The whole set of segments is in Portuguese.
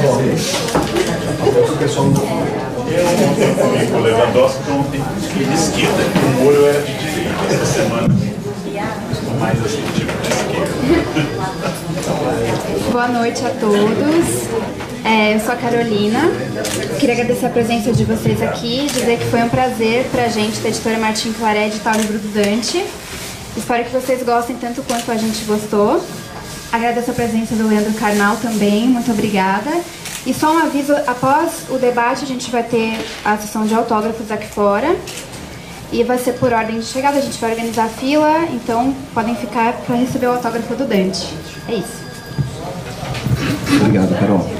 O pessoal não. Eu ontem comi com o Lewandowski, então ontem fui de esquerda. O molho era de direita. Essa semana, mais assim, tipo de esquerda. Boa noite a todos. Eu sou a Carolina. Queria agradecer a presença de vocês aqui, dizer que foi um prazer pra gente, da editora Martin Claret, editar o livro do Dante. Espero que vocês gostem tanto quanto a gente gostou. Agradeço a presença do Leandro Carnal também, muito obrigada. E só um aviso, após o debate a gente vai ter a sessão de autógrafos aqui fora. E vai ser por ordem de chegada, a gente vai organizar a fila, então podem ficar para receber o autógrafo do Dante. É isso. Obrigado, Carol.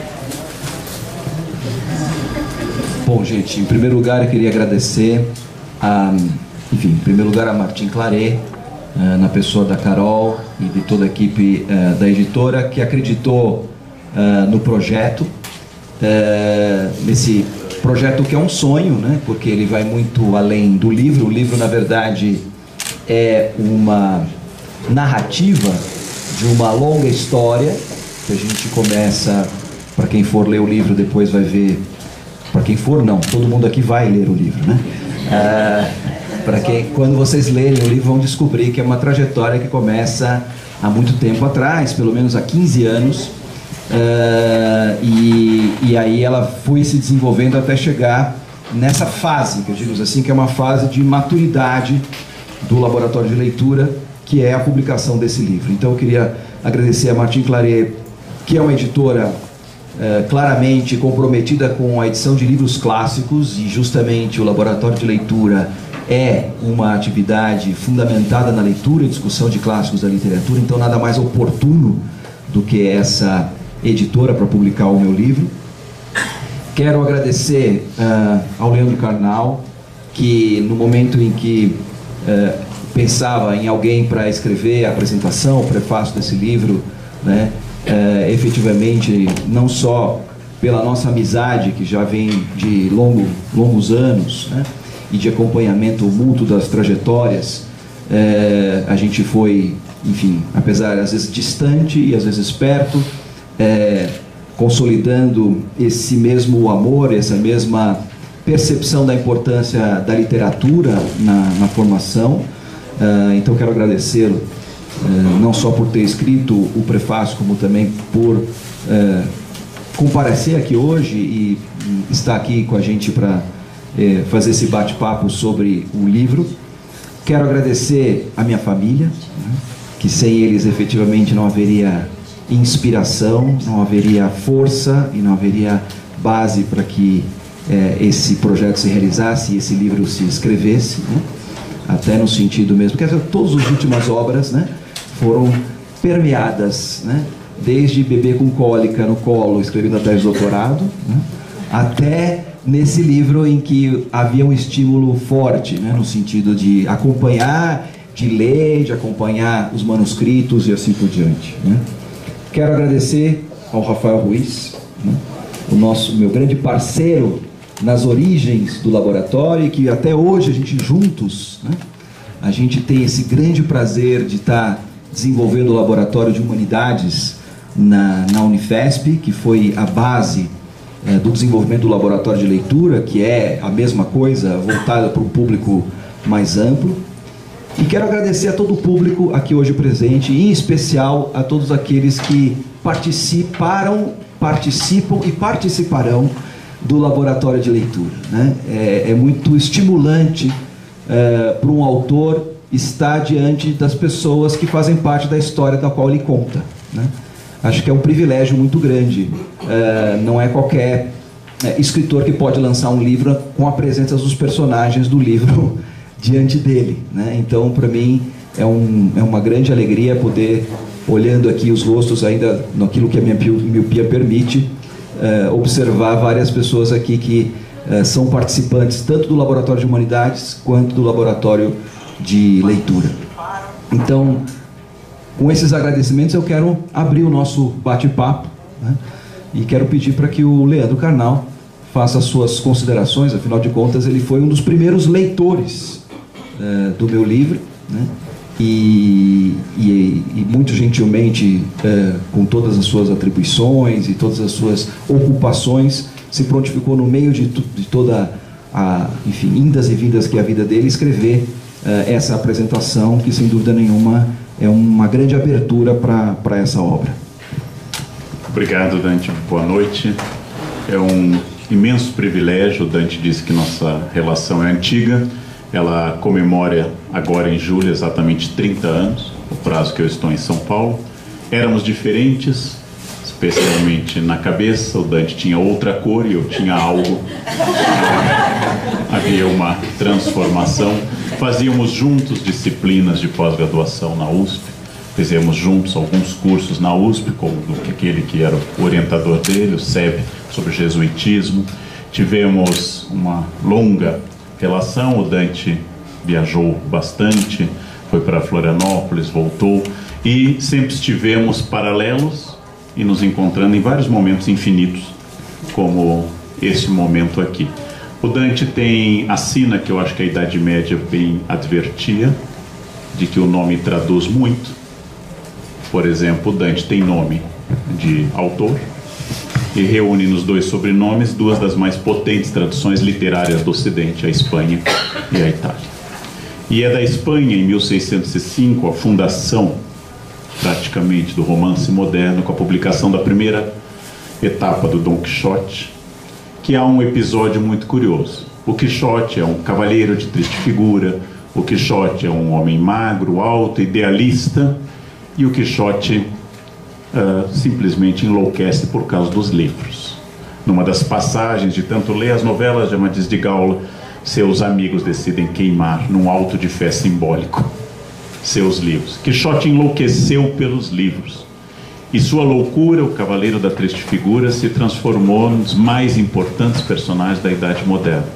Bom, gente, em primeiro lugar eu queria agradecer em primeiro lugar a Martin Claret, na pessoa da Carol e de toda a equipe da editora, que acreditou no projeto, nesse projeto que é um sonho, né? Porque ele vai muito além do livro. O livro, na verdade, é uma narrativa de uma longa história que a gente começa. Para quem for ler o livro depois vai ver. Para quem for, não, todo mundo aqui vai ler o livro, né? Quando vocês lerem o livro vão descobrir que é uma trajetória que começa há muito tempo atrás, pelo menos há 15 anos, e aí ela foi se desenvolvendo até chegar nessa fase, que eu digo assim, que é uma fase de maturidade do Laboratório de Leitura, que é a publicação desse livro. Então eu queria agradecer a Martin Claret, que é uma editora claramente comprometida com a edição de livros clássicos, e justamente o Laboratório de Leitura é uma atividade fundamentada na leitura e discussão de clássicos da literatura, então nada mais oportuno do que essa editora para publicar o meu livro. Quero agradecer ao Leandro Carnal, que no momento em que pensava em alguém para escrever a apresentação, o prefácio desse livro, né, efetivamente, não só pela nossa amizade, que já vem de longos anos, né, e de acompanhamento mútuo das trajetórias, a gente foi, enfim, apesar às vezes distante e às vezes perto, consolidando esse mesmo amor, essa mesma percepção da importância da literatura na formação. Então quero agradecê-lo, não só por ter escrito o prefácio, como também por comparecer aqui hoje e estar aqui com a gente para fazer esse bate-papo sobre o livro. Quero agradecer a minha família, né, que sem eles efetivamente não haveria inspiração, não haveria força e não haveria base para que esse projeto se realizasse e esse livro se escrevesse, né? Até no sentido mesmo, porque todas as últimas obras, né, foram permeadas, né, desde Bebê com Cólica no colo, escrevendo a tese de doutorado, né, até nesse livro em que havia um estímulo forte, né, no sentido de acompanhar, de ler, de acompanhar os manuscritos e assim por diante, né. Quero agradecer ao Rafael Ruiz, né, meu grande parceiro nas origens do laboratório, e que até hoje a gente juntos, né, a gente tem esse grande prazer de estar desenvolvendo o Laboratório de Humanidades na Unifesp, que foi a base do desenvolvimento do Laboratório de Leitura, que é a mesma coisa, voltada para um público mais amplo. E quero agradecer a todo o público aqui hoje presente, e em especial a todos aqueles que participam e participarão do Laboratório de Leitura, né? É muito estimulante para um autor estar diante das pessoas que fazem parte da história da qual ele conta, né? Acho que é um privilégio muito grande. Não é qualquer escritor que pode lançar um livro com a presença dos personagens do livro diante dele, né? Então, para mim, é uma grande alegria poder, olhando aqui os rostos, ainda naquilo que a minha miopia permite, observar várias pessoas aqui que são participantes tanto do Laboratório de Humanidades quanto do Laboratório de Leitura. Então, com esses agradecimentos, eu quero abrir o nosso bate-papo, né? E quero pedir para que o Leandro Carnal faça as suas considerações. Afinal de contas, ele foi um dos primeiros leitores do meu livro, né? e muito gentilmente, com todas as suas atribuições e todas as suas ocupações, se prontificou no meio de toda enfim, indas e vindas que é a vida dele, escrever essa apresentação, que sem dúvida nenhuma é uma grande abertura para essa obra. Obrigado, Dante. Boa noite. É um imenso privilégio. Dante disse que nossa relação é antiga. Ela comemora agora em julho exatamente 30 anos, o prazo que eu estou em São Paulo. Éramos diferentes, especialmente na cabeça. O Dante tinha outra cor e eu tinha algo. Havia uma transformação. Fazíamos juntos disciplinas de pós-graduação na USP. Fizemos juntos alguns cursos na USP, como aquele que era o orientador dele, o SEB, sobre jesuitismo. Tivemos uma longa relação. O Dante viajou bastante, foi para Florianópolis, voltou, e sempre estivemos paralelos e nos encontrando em vários momentos infinitos, como esse momento aqui. O Dante tem a sina que eu acho que a Idade Média bem advertia, de que o nome traduz muito. Por exemplo, o Dante tem nome de autor e reúne nos dois sobrenomes duas das mais potentes tradições literárias do Ocidente, a Espanha e a Itália. E é da Espanha, em 1605, a fundação, praticamente, do romance moderno, com a publicação da primeira etapa do Dom Quixote, que há um episódio muito curioso. O Quixote é um cavalheiro de triste figura, o Quixote é um homem magro, alto, idealista, e o Quixote simplesmente enlouquece por causa dos livros. Numa das passagens de tanto ler as novelas de Amadís de Gaula, seus amigos decidem queimar num auto de fé simbólico seus livros. Quixote enlouqueceu pelos livros, e sua loucura, o cavaleiro da triste figura, se transformou num dos mais importantes personagens da Idade Moderna.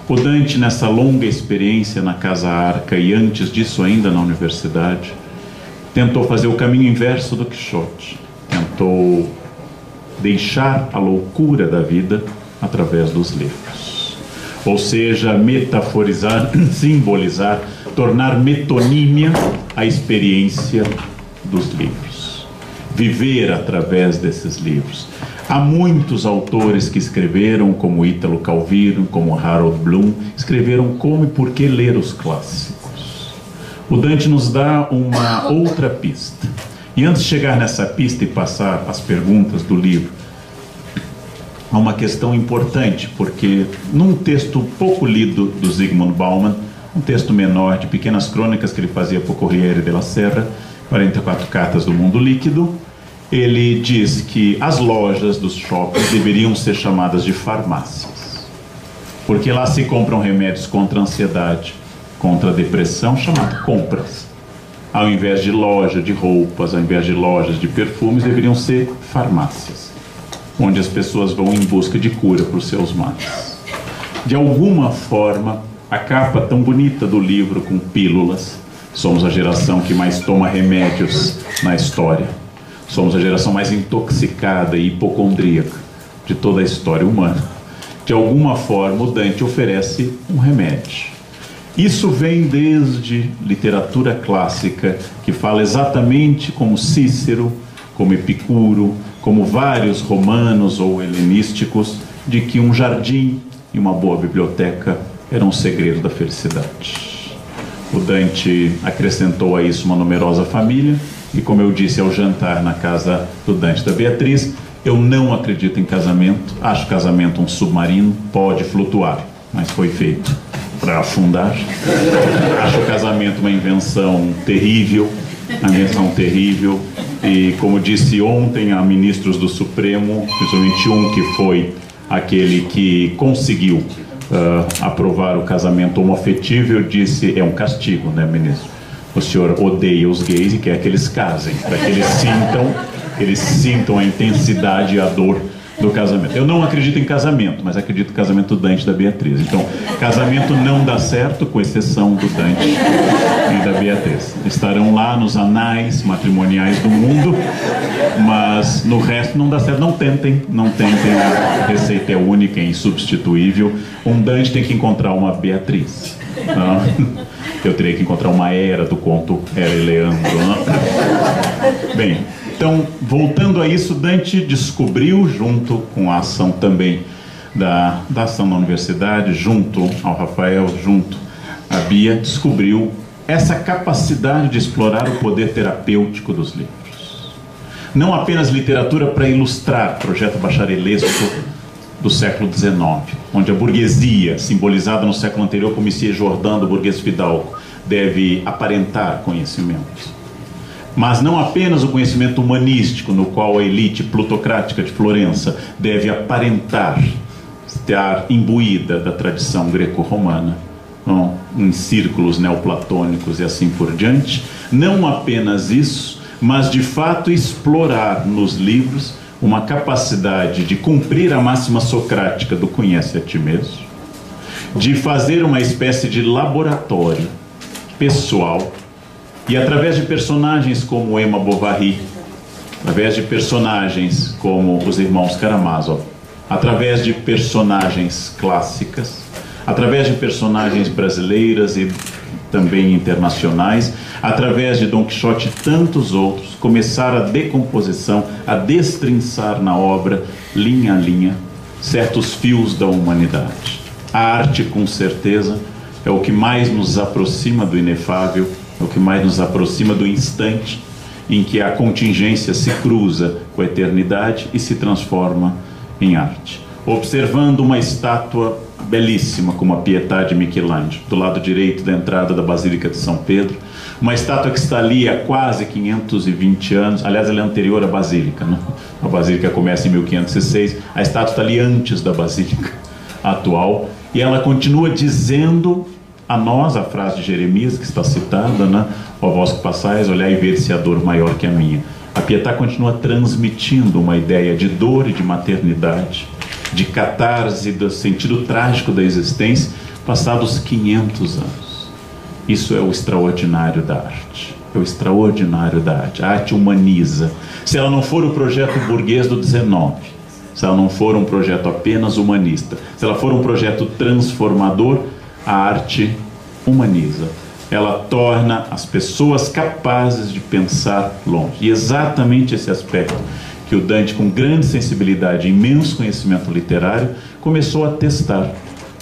O Dante, nessa longa experiência na Casa Arca e antes disso ainda na universidade, tentou fazer o caminho inverso do Quixote. Tentou deixar a loucura da vida através dos livros. Ou seja, metaforizar, simbolizar, tornar metonímia a experiência dos livros. Viver através desses livros. Há muitos autores que escreveram, como Ítalo Calvino, como Harold Bloom, escreveram como e por que ler os clássicos. O Dante nos dá uma outra pista. E antes de chegar nessa pista e passar as perguntas do livro, há uma questão importante, porque num texto pouco lido do Zygmunt Bauman, um texto menor de pequenas crônicas que ele fazia para o Corriere della Sera, 44 cartas do mundo líquido, ele diz que as lojas dos shoppings deveriam ser chamadas de farmácias, porque lá se compram remédios contra a ansiedade, contra a depressão, chamado compras. Ao invés de loja de roupas, ao invés de lojas de perfumes, deveriam ser farmácias, onde as pessoas vão em busca de cura para os seus males. De alguma forma, a capa tão bonita do livro com pílulas, somos a geração que mais toma remédios na história, somos a geração mais intoxicada e hipocondríaca de toda a história humana. De alguma forma, o Dante oferece um remédio. Isso vem desde literatura clássica, que fala exatamente como Cícero, como Epicuro, como vários romanos ou helenísticos, de que um jardim e uma boa biblioteca eram um segredo da felicidade. O Dante acrescentou a isso uma numerosa família, e como eu disse ao jantar na casa do Dante da Beatriz, eu não acredito em casamento, acho casamento um submarino, pode flutuar, mas foi feito para afundar. Acho o casamento uma invenção terrível, e como disse ontem a ministros do Supremo, principalmente um que foi aquele que conseguiu aprovar o casamento homoafetivo, eu disse, é um castigo, né, ministro? O senhor odeia os gays e quer que eles casem, para que eles sintam a intensidade e a dor do casamento. Eu não acredito em casamento, mas acredito no casamento do Dante e da Beatriz. Então, casamento não dá certo, com exceção do Dante e da Beatriz. Estarão lá nos anais matrimoniais do mundo, mas no resto não dá certo. Não tentem, a receita é única e insubstituível. Um Dante tem que encontrar uma Beatriz. Eu teria que encontrar uma era do conto Era e Leandro, né? Bem, então, voltando a isso, Dante descobriu, junto com a ação também da ação na universidade, junto ao Rafael, junto à Bia, descobriu essa capacidade de explorar o poder terapêutico dos livros. Não apenas literatura para ilustrar projeto bacharelesco do século XIX, onde a burguesia, simbolizada no século anterior como Monsieur Jordan do burguês fidalgo, deve aparentar conhecimento. Mas não apenas o conhecimento humanístico, no qual a elite plutocrática de Florença deve aparentar estar imbuída da tradição greco-romana, em círculos neoplatônicos e assim por diante. Não apenas isso, mas de fato explorar nos livros uma capacidade de cumprir a máxima socrática do conhece a ti mesmo, de fazer uma espécie de laboratório pessoal, e através de personagens como Emma Bovary, através de personagens como os irmãos Karamazov, através de personagens clássicas, através de personagens brasileiras e também internacionais, através de Dom Quixote e tantos outros, começar a decomposição, a destrinçar na obra, linha a linha, certos fios da humanidade. A arte, com certeza, é o que mais nos aproxima do inefável, é o que mais nos aproxima do instante em que a contingência se cruza com a eternidade e se transforma em arte. Observando uma estátua belíssima como a Pietà de Michelangelo, do lado direito da entrada da Basílica de São Pedro, uma estátua que está ali há quase 520 anos, aliás, ela é anterior à Basílica, né? A Basílica começa em 1506, a estátua está ali antes da Basílica atual, e ela continua dizendo a nós, a frase de Jeremias, que está citada, né? Ó vós que passais, olhai e ver se há dor maior que a minha. A Pietà continua transmitindo uma ideia de dor e de maternidade, de catarse, do sentido trágico da existência, passados 500 anos. Isso é o extraordinário da arte. É o extraordinário da arte. A arte humaniza. Se ela não for o projeto burguês do 19, se ela não for um projeto apenas humanista, se ela for um projeto transformador, a arte humaniza. Ela torna as pessoas capazes de pensar longe. E exatamente esse aspecto que o Dante, com grande sensibilidade e imenso conhecimento literário, começou a testar.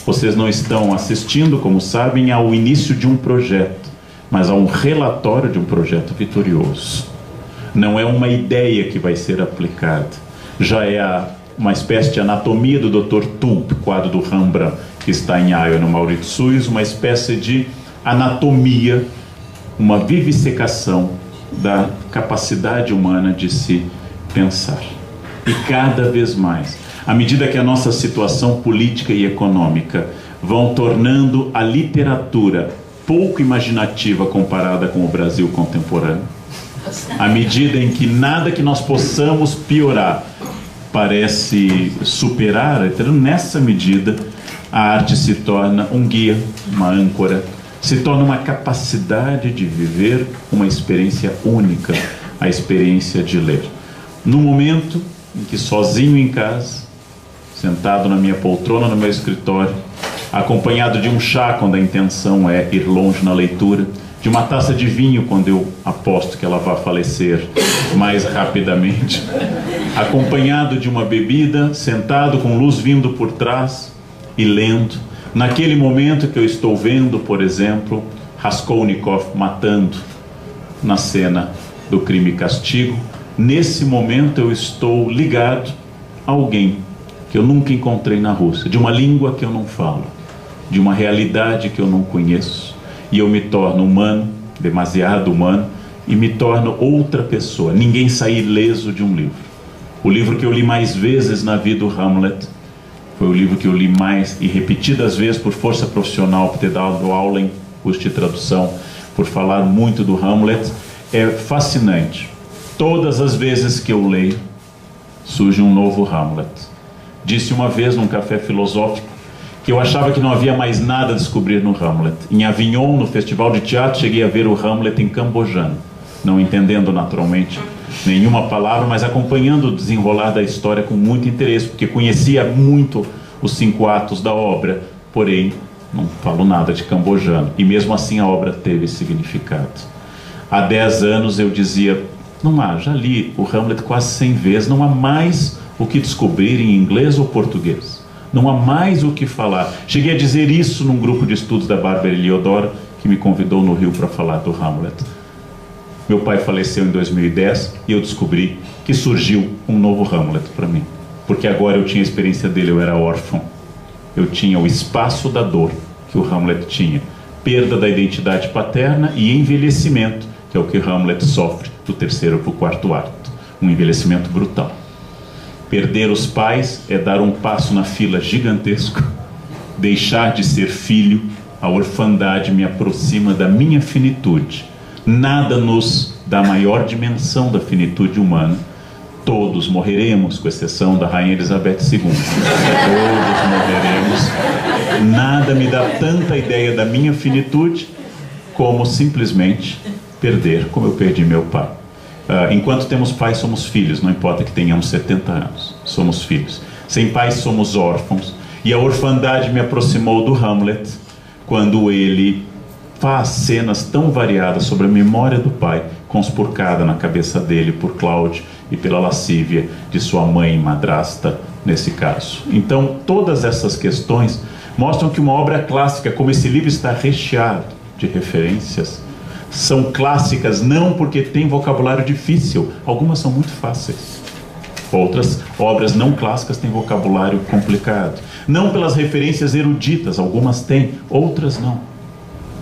Vocês não estão assistindo, como sabem, ao início de um projeto, mas a um relatório de um projeto vitorioso. Não é uma ideia que vai ser aplicada. Já é uma espécie de anatomia do Dr. Tulp, quadro do Rembrandt, que está em Haia, no Mauritshuis, uma espécie de anatomia, uma vivisecação da capacidade humana de se pensar. E cada vez mais, à medida que a nossa situação política e econômica vão tornando a literatura pouco imaginativa comparada com o Brasil contemporâneo, à medida em que nada que nós possamos piorar parece superar, nessa medida a arte se torna um guia, uma âncora, se torna uma capacidade de viver uma experiência única, a experiência de ler. No momento em que sozinho em casa, sentado na minha poltrona no meu escritório, acompanhado de um chá quando a intenção é ir longe na leitura, de uma taça de vinho quando eu aposto que ela vai falecer mais rapidamente, acompanhado de uma bebida, sentado com luz vindo por trás e lendo, naquele momento que eu estou vendo, por exemplo, Raskolnikov matando na cena do Crime e Castigo, nesse momento eu estou ligado a alguém que eu nunca encontrei na Rússia, de uma língua que eu não falo, de uma realidade que eu não conheço, e eu me torno humano, demasiado humano, e me torno outra pessoa. Ninguém sai ileso de um livro. O livro que eu li mais vezes na vida, o Hamlet, foi o livro que eu li mais e repetidas vezes por força profissional, por ter dado aula em curso de tradução, por falar muito do Hamlet. É fascinante. Todas as vezes que eu leio, surge um novo Hamlet. Disse uma vez num café filosófico que eu achava que não havia mais nada a descobrir no Hamlet. Em Avignon, no festival de teatro, cheguei a ver o Hamlet em cambojano, não entendendo naturalmente nenhuma palavra, mas acompanhando o desenrolar da história com muito interesse, porque conhecia muito os 5 atos da obra, porém não falo nada de cambojano. E mesmo assim a obra teve significado. Há 10 anos eu dizia, não há, já li o Hamlet quase 100 vezes, não há mais o que descobrir em inglês ou português. Não há mais o que falar. Cheguei a dizer isso num grupo de estudos da Bárbara Eliodoro, que me convidou no Rio para falar do Hamlet. Meu pai faleceu em 2010 e eu descobri que surgiu um novo Hamlet para mim. Porque agora eu tinha a experiência dele, eu era órfão. Eu tinha o espaço da dor que o Hamlet tinha. Perda da identidade paterna e envelhecimento, que é o que Hamlet sofre do 3º para o 4º ato. Um envelhecimento brutal. Perder os pais é dar um passo na fila gigantesco. Deixar de ser filho, a orfandade me aproxima da minha finitude. Nada nos dá maior dimensão da finitude humana. Todos morreremos, com exceção da Rainha Elizabeth II. Todos morreremos. Nada me dá tanta ideia da minha finitude como simplesmente perder, como eu perdi meu pai. Enquanto temos pais, somos filhos, não importa que tenhamos 70 anos, somos filhos. Sem pais, somos órfãos. E a orfandade me aproximou do Hamlet, quando ele faz cenas tão variadas sobre a memória do pai, conspurcada na cabeça dele por Cláudio e pela lascívia de sua mãe madrasta, nesse caso. Então, todas essas questões mostram que uma obra clássica, como esse livro está recheado de referências, são clássicas não porque tem vocabulário difícil, algumas são muito fáceis. Outras obras não clássicas têm vocabulário complicado. Não pelas referências eruditas, algumas têm, outras não.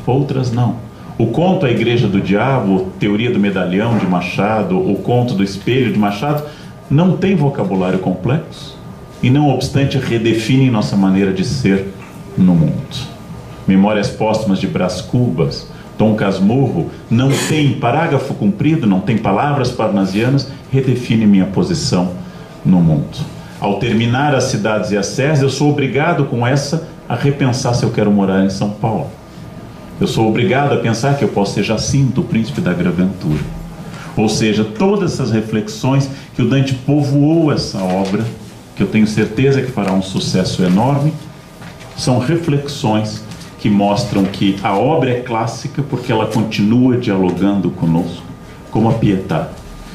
Outras não. O conto A Igreja do Diabo, Teoria do Medalhão de Machado, o conto do Espelho de Machado, não tem vocabulário complexo e, não obstante, redefinem nossa maneira de ser no mundo. Memórias Póstumas de Brás Cubas, Dom Casmurro, não tem parágrafo comprido, não tem palavras parnasianas, redefine minha posição no mundo. Ao terminar As Cidades e as Serras, eu sou obrigado com essa a repensar se eu quero morar em São Paulo. Eu sou obrigado a pensar que eu posso ser Jacinto, o príncipe da Graventura. Ou seja, todas essas reflexões que o Dante povoou essa obra, que eu tenho certeza que fará um sucesso enorme, são reflexões que mostram que a obra é clássica porque ela continua dialogando conosco, como a Pietà.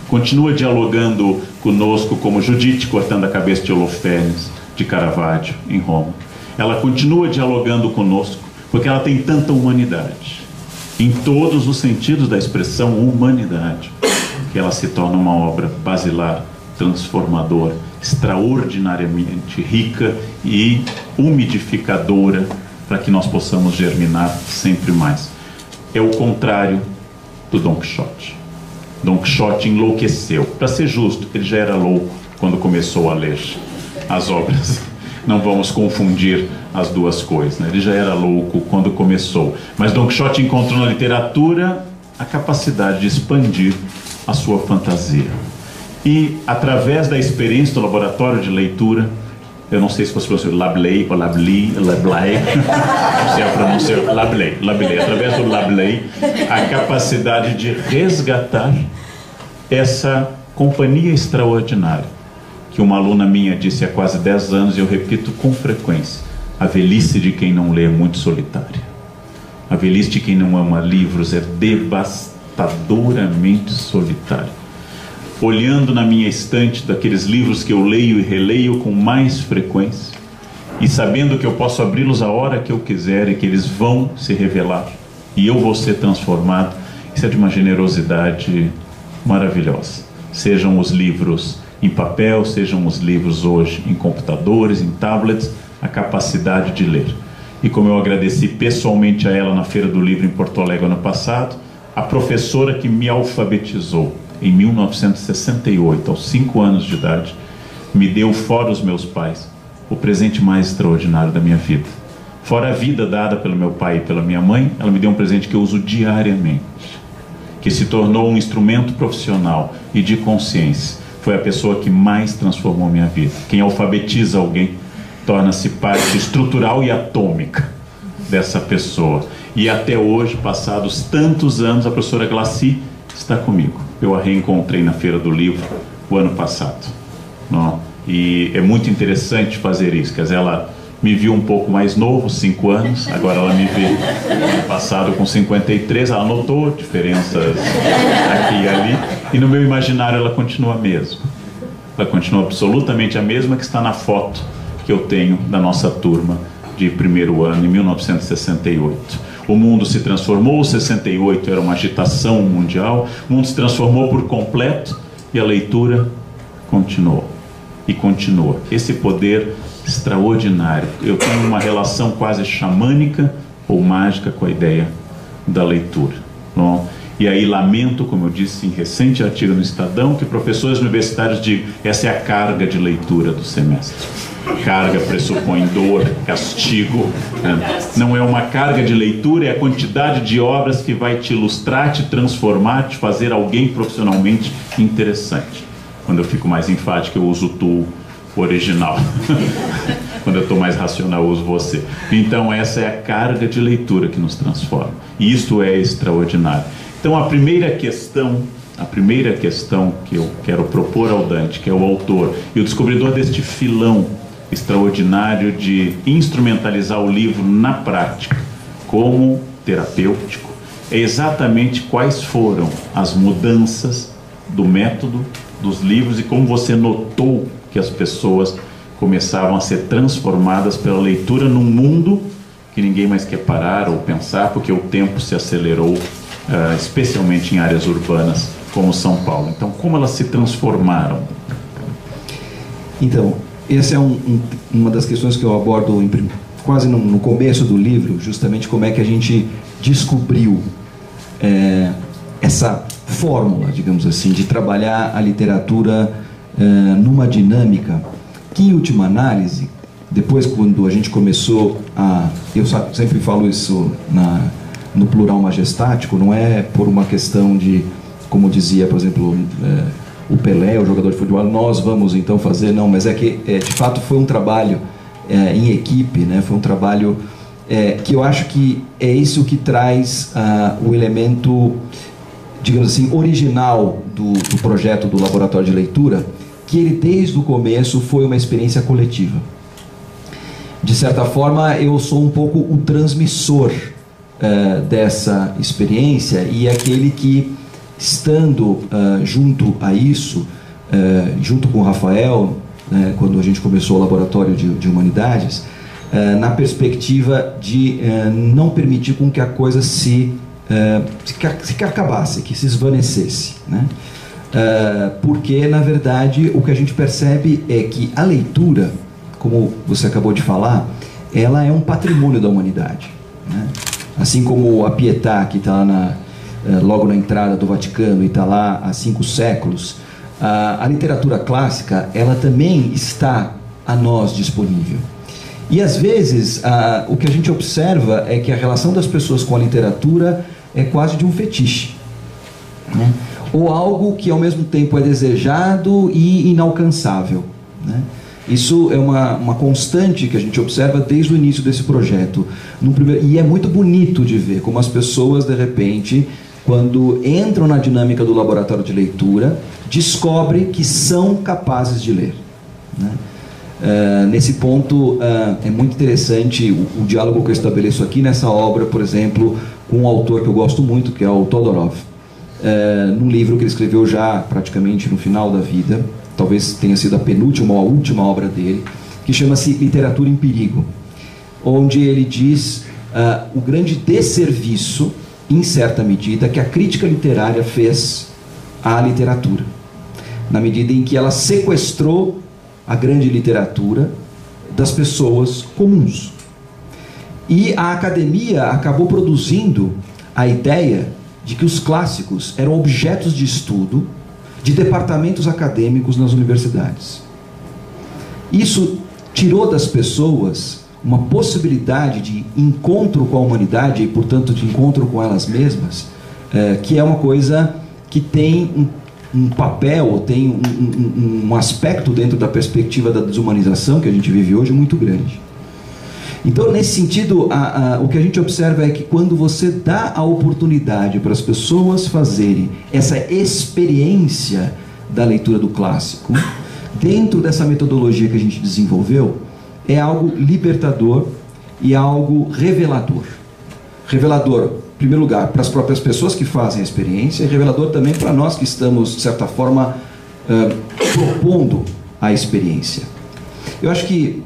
Continua dialogando conosco como Judite cortando a cabeça de Holoférnes, de Caravaggio, em Roma. Ela continua dialogando conosco porque ela tem tanta humanidade, em todos os sentidos da expressão humanidade, que ela se torna uma obra basilar, transformadora, extraordinariamente rica e umidificadora para que nós possamos germinar sempre mais. É o contrário do Dom Quixote. Dom Quixote enlouqueceu. Para ser justo, ele já era louco quando começou a ler as obras. Não vamos confundir as duas coisas, né? Ele já era louco quando começou. Mas Dom Quixote encontrou na literatura a capacidade de expandir a sua fantasia. E, através da experiência do laboratório de leitura, eu não sei se você pronuncia Lablay ou Lablay, não sei a pronúncia, Lablay, através do Lablay, a capacidade de resgatar essa companhia extraordinária, que uma aluna minha disse há quase 10 anos, e eu repito com frequência: a velhice de quem não lê é muito solitária. A velhice de quem não ama livros é devastadoramente solitária. Olhando na minha estante daqueles livros que eu leio e releio com mais frequência, e sabendo que eu posso abri-los a hora que eu quiser e que eles vão se revelar, e eu vou ser transformado, isso é de uma generosidade maravilhosa. Sejam os livros em papel, sejam os livros hoje em computadores, em tablets, a capacidade de ler. E como eu agradeci pessoalmente a ela na Feira do Livro em Porto Alegre ano passado, a professora que me alfabetizou em 1968, aos 5 anos de idade, me deu, fora os meus pais, o presente mais extraordinário da minha vida. Fora a vida dada pelo meu pai e pela minha mãe, ela me deu um presente que eu uso diariamente, que se tornou um instrumento profissional e de consciência. Foi a pessoa que mais transformou minha vida. Quem alfabetiza alguém torna-se parte estrutural e atômica dessa pessoa. E até hoje, passados tantos anos, a professora Glaci está comigo. Eu a reencontrei na Feira do Livro o ano passado. Não? E é muito interessante fazer isso. Quer dizer, ela me viu um pouco mais novo, 5 anos, agora ela me vê no passado com 53, ela notou diferenças aqui e ali, e no meu imaginário ela continua a mesma. Ela continua absolutamente a mesma que está na foto que eu tenho da nossa turma de primeiro ano, em 1968. O mundo se transformou, 68 era uma agitação mundial, o mundo se transformou por completo e a leitura continuou. E continua. Esse poder extraordinário. Eu tenho uma relação quase xamânica ou mágica com a ideia da leitura. Bom, e aí lamento, como eu disse em recente artigo no Estadão, que professores universitários digam: essa é a carga de leitura do semestre. Carga pressupõe dor, castigo, né? Não é uma carga de leitura, é a quantidade de obras que vai te ilustrar, te transformar, te fazer alguém profissionalmente interessante. Quando eu fico mais enfático, eu uso tu original. Quando eu estou mais racional, eu uso você. Então essa é a carga de leitura que nos transforma. E isso é extraordinário. Então a primeira questão que eu quero propor ao Dante, que é o autor e o descobridor deste filão extraordinário de instrumentalizar o livro na prática como terapêutico, é exatamente quais foram as mudanças do método dos livros e como você notou que as pessoas começavam a ser transformadas pela leitura num mundo que ninguém mais quer parar ou pensar, porque o tempo se acelerou, especialmente em áreas urbanas como São Paulo. Então, como elas se transformaram? Então, essa é uma das questões que eu abordo quase no começo do livro, justamente como é que a gente descobriu essa fórmula, digamos assim, de trabalhar a literatura numa dinâmica que, em última análise, depois quando a gente começou eu sempre falo isso no plural majestático, não é por uma questão de, como dizia, por exemplo, o Pelé, o jogador de futebol, nós vamos então fazer, não, mas é que de fato foi um trabalho em equipe, né? Foi um trabalho que eu acho que é isso que traz o elemento, digamos assim, original do projeto do Laboratório de Leitura, que ele desde o começo foi uma experiência coletiva. De certa forma, eu sou um pouco o transmissor dessa experiência e aquele que, estando junto a isso, junto com o Rafael, quando a gente começou o Laboratório de Humanidades, na perspectiva de não permitir com que a coisa se acabasse, que se esvanecesse, né? Porque, na verdade, o que a gente percebe é que a leitura, como você acabou de falar, ela é um patrimônio da humanidade, né? Assim como a Pietà, que está lá logo na entrada do Vaticano e está lá há 5 séculos, a literatura clássica, ela também está a nós disponível. E às vezes o que a gente observa é que a relação das pessoas com a literatura é quase de um fetiche, né? Ou algo que ao mesmo tempo é desejado e inalcançável, né? Isso é uma constante que a gente observa desde o início desse projeto. E é muito bonito de ver como as pessoas, de repente, quando entram na dinâmica do laboratório de leitura, descobrem que são capazes de ler, né? Nesse ponto, é muito interessante o diálogo que eu estabeleço aqui nessa obra, por exemplo, com um autor que eu gosto muito, que é o Todorov, num livro que ele escreveu já praticamente no final da vida, talvez tenha sido a penúltima ou a última obra dele, que chama-se Literatura em Perigo, onde ele diz o grande desserviço, em certa medida, que a crítica literária fez à literatura, na medida em que ela sequestrou a grande literatura das pessoas comuns. E a academia acabou produzindo a ideia de que os clássicos eram objetos de estudo de departamentos acadêmicos nas universidades. Isso tirou das pessoas uma possibilidade de encontro com a humanidade e, portanto, de encontro com elas mesmas, que é uma coisa que tem um papel, tem um aspecto dentro da perspectiva da desumanização que a gente vive hoje muito grande. Então, nesse sentido, o que a gente observa é que quando você dá a oportunidade para as pessoas fazerem essa experiência da leitura do clássico, dentro dessa metodologia que a gente desenvolveu, é algo libertador e algo revelador. Revelador, em primeiro lugar, para as próprias pessoas que fazem a experiência, e revelador também para nós que estamos, de certa forma, propondo a experiência. Eu acho que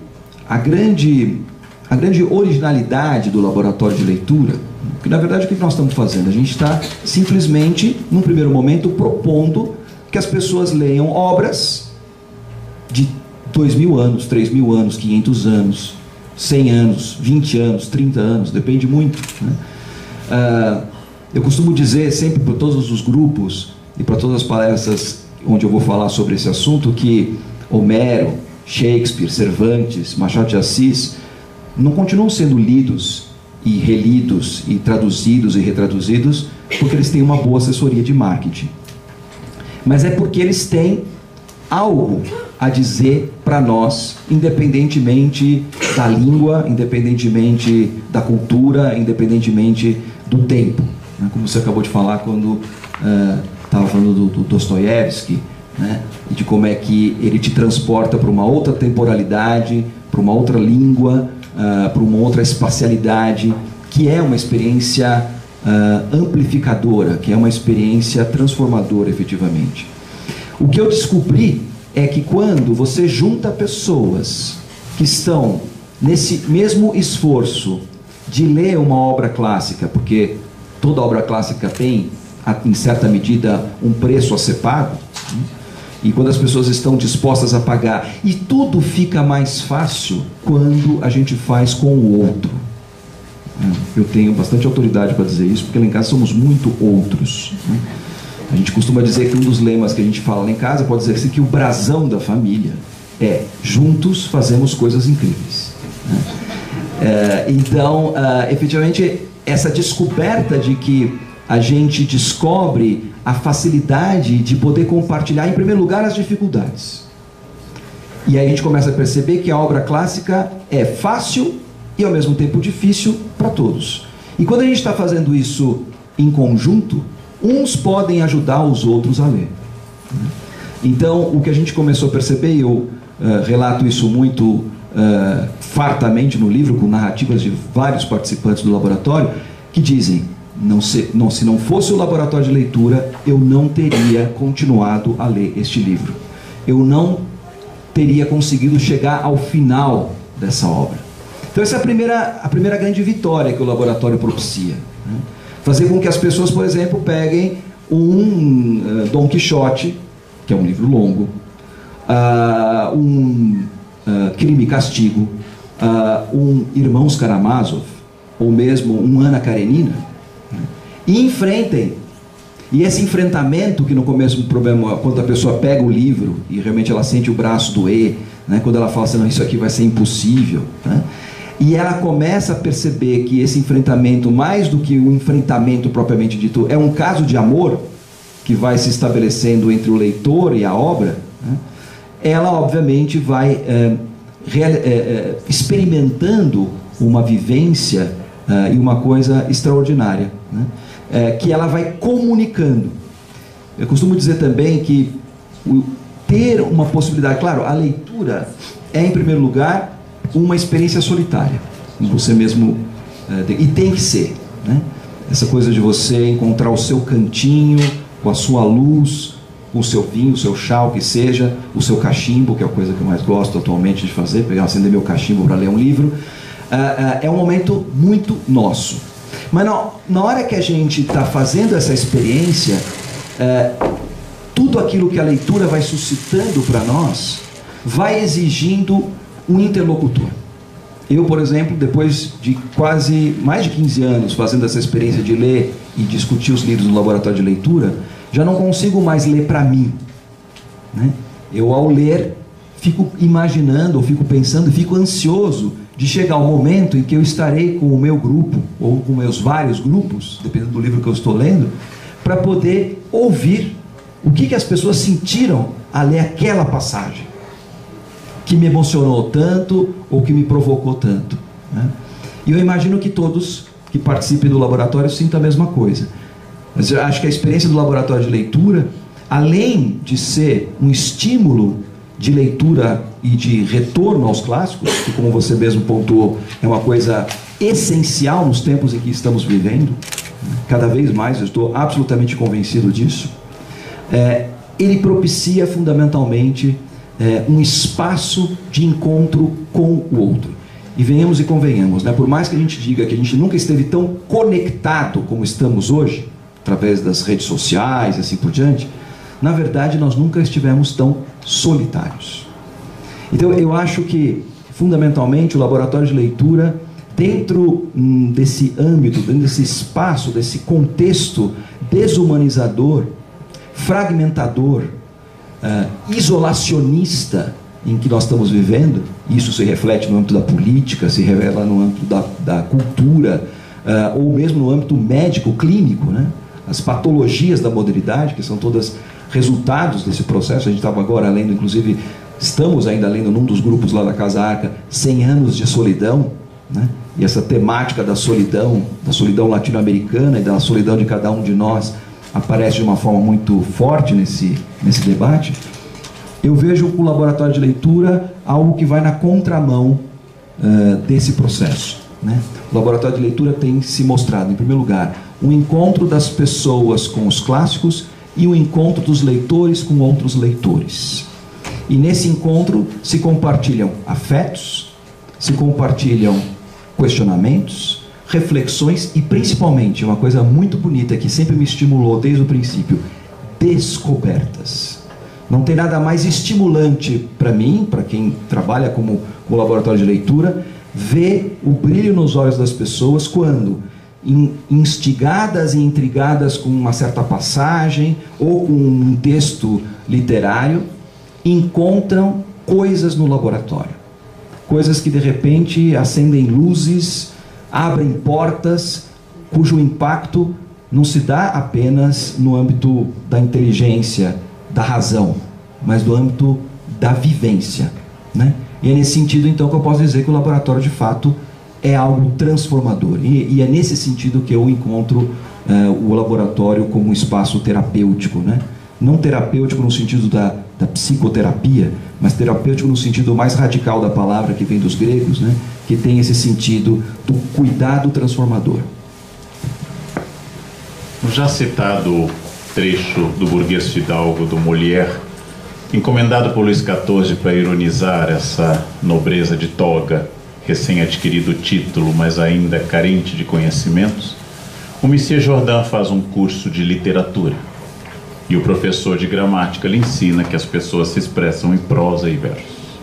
a grande originalidade do laboratório de leitura, que na verdade o que nós estamos fazendo? A gente está simplesmente, num primeiro momento, propondo que as pessoas leiam obras de 2.000 anos, 3.000 anos, 500 anos, 100 anos, 20 anos, 30 anos, depende muito, né? Eu costumo dizer sempre para todos os grupos e para todas as palestras onde eu vou falar sobre esse assunto que Homero, Shakespeare, Cervantes, Machado de Assis não continuam sendo lidos e relidos e traduzidos e retraduzidos porque eles têm uma boa assessoria de marketing, mas é porque eles têm algo a dizer para nós, independentemente da língua, independentemente da cultura, independentemente do tempo, né? Como você acabou de falar quando estava falando do Dostoiévski, né? E de como é que ele te transporta para uma outra temporalidade, para uma outra língua, para uma outra espacialidade, que é uma experiência amplificadora, que é uma experiência transformadora, efetivamente. O que eu descobri é que quando você junta pessoas que estão nesse mesmo esforço de ler uma obra clássica, porque toda obra clássica tem, em certa medida, um preço a ser pago, né? E quando as pessoas estão dispostas a pagar, e tudo fica mais fácil quando a gente faz com o outro. Eu tenho bastante autoridade para dizer isso, porque lá em casa somos muito outros, né? A gente costuma dizer que um dos lemas que a gente fala lá em casa pode dizer que o brasão da família é: juntos fazemos coisas incríveis, né? Então, efetivamente, essa descoberta de que a gente descobre a facilidade de poder compartilhar, em primeiro lugar, as dificuldades. E aí a gente começa a perceber que a obra clássica é fácil e, ao mesmo tempo, difícil para todos. E quando a gente está fazendo isso em conjunto, uns podem ajudar os outros a ler. Então, o que a gente começou a perceber, e eu relato isso muito fartamente no livro, com narrativas de vários participantes do laboratório, que dizem: se não fosse o laboratório de leitura, eu não teria continuado a ler este livro. Eu não teria conseguido chegar ao final dessa obra. Então essa é a primeira grande vitória que o laboratório propicia, né? Fazer com que as pessoas, por exemplo, peguem um Dom Quixote, que é um livro longo, Crime e Castigo, um Irmãos Karamazov, ou mesmo um Ana Karenina, né? E enfrentem. E esse enfrentamento, que no começo do problema, quando a pessoa pega o livro e realmente ela sente o braço doer, né? Quando ela fala assim: não, isso aqui vai ser impossível, né? E ela começa a perceber que esse enfrentamento, mais do que o enfrentamento propriamente dito, é um caso de amor que vai se estabelecendo entre o leitor e a obra, né? Ela obviamente vai experimentando uma vivência e uma coisa extraordinária, né? Que ela vai comunicando. Eu costumo dizer também que ter uma possibilidade, claro, a leitura é, em primeiro lugar, uma experiência solitária, você mesmo e tem que ser, né? Essa coisa de você encontrar o seu cantinho, com a sua luz, com o seu vinho, o seu chá, o que seja, o seu cachimbo, que é a coisa que eu mais gosto atualmente de fazer, pegar, acender meu cachimbo para ler um livro. É um momento muito nosso. Mas na hora que a gente está fazendo essa experiência, tudo aquilo que a leitura vai suscitando para nós vai exigindo um interlocutor. Eu, por exemplo, depois de quase mais de 15 anos fazendo essa experiência de ler e discutir os livros no laboratório de leitura, já não consigo mais ler para mim, né? Eu, ao ler, fico imaginando, ou fico pensando, fico ansioso de chegar ao momento em que eu estarei com o meu grupo, ou com meus vários grupos, dependendo do livro que eu estou lendo, para poder ouvir o que as pessoas sentiram a ler aquela passagem, que me emocionou tanto, ou que me provocou tanto, né? E eu imagino que todos que participem do laboratório sintam a mesma coisa. Mas eu acho que a experiência do laboratório de leitura, além de ser um estímulo de leitura e de retorno aos clássicos, que, como você mesmo pontuou, é uma coisa essencial nos tempos em que estamos vivendo, cada vez mais, eu estou absolutamente convencido disso, ele propicia fundamentalmente um espaço de encontro com o outro. E venhamos e convenhamos, né? Por mais que a gente diga que a gente nunca esteve tão conectado como estamos hoje, através das redes sociais e assim por diante, na verdade nós nunca estivemos tão solitários. Então eu acho que, fundamentalmente, o laboratório de leitura, dentro desse âmbito, dentro desse espaço, desse contexto desumanizador, fragmentador, isolacionista em que nós estamos vivendo, isso se reflete no âmbito da política, se revela no âmbito da cultura, ou mesmo no âmbito médico, clínico, né? As patologias da modernidade, que são todas resultados desse processo. A gente estava agora lendo, inclusive, estamos ainda lendo num dos grupos lá da Casa Arca, 100 anos de solidão, né? E essa temática da solidão latino-americana e da solidão de cada um de nós aparece de uma forma muito forte nesse debate. Eu vejo o laboratório de leitura algo que vai na contramão desse processo, né? O laboratório de leitura tem se mostrado, em primeiro lugar, um encontro das pessoas com os clássicos e um encontro dos leitores com outros leitores. E nesse encontro se compartilham afetos, se compartilham questionamentos, reflexões e, principalmente, uma coisa muito bonita que sempre me estimulou desde o princípio, descobertas. Não tem nada mais estimulante para mim, para quem trabalha como laboratório de leitura, ver o brilho nos olhos das pessoas quando, instigadas e intrigadas com uma certa passagem ou com um texto literário, encontram coisas no laboratório. Coisas que de repente acendem luzes, abrem portas, cujo impacto não se dá apenas no âmbito da inteligência, da razão, mas do âmbito da vivência, né? E é nesse sentido, então, que eu posso dizer que o laboratório, de fato, é algo transformador. E é nesse sentido que eu encontro o laboratório como um espaço terapêutico, né? Não terapêutico no sentido da psicoterapia, mas terapêutico no sentido mais radical da palavra, que vem dos gregos, né? Que tem esse sentido do cuidado transformador. O já citado trecho do Burguês Fidalgo do Molière, encomendado por Luís XIV para ironizar essa nobreza de toga, recém-adquirido título, mas ainda carente de conhecimentos, o Monsieur Jordan faz um curso de literatura. E o professor de gramática lhe ensina que as pessoas se expressam em prosa e versos.